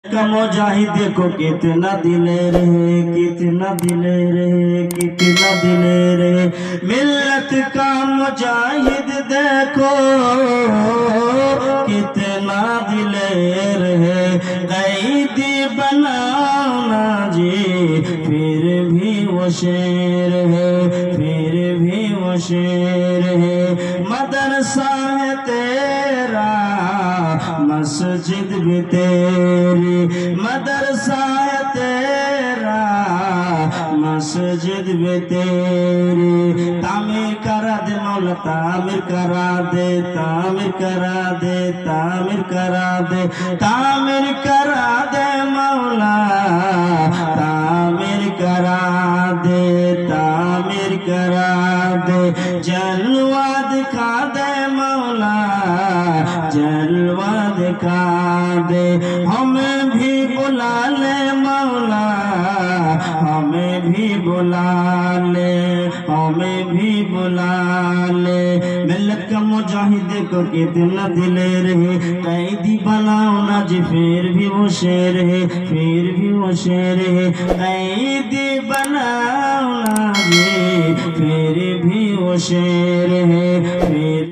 का मुजाहिद को कितना दिलेर है, कितना दिलेर है, कितना दिलेर है। मिल्लत का मुजाहिद देखो कितना दिलेर है। कैदी बनाना जी फिर भी वो शेर है, फिर भी वो शेर है। मदरसा है तेरा मस्जिद भी तेरी, मदरसा है तेरा मस्जिद भी तेरी। तामीर करा दे मौला, तामीर करा दे, तामीर करा दे, तामीर करा दे, तामीर करा दे मौला, तामीर करा दे, तामीर करा दे। जलवा दिखा दे मौला, जलवा दिखा दे। हमें भी बुला ले मौला, हमें भी बुला ले, हमें भी बुला ले। मिल्लत का मुजाहिद को कितना दिलेर है। कैदी बनाओ ना जी फिर भी वो शेर है, फिर भी वो शेर है। कैदी बनाओ ना जी फिर भी वो शेर है, फिर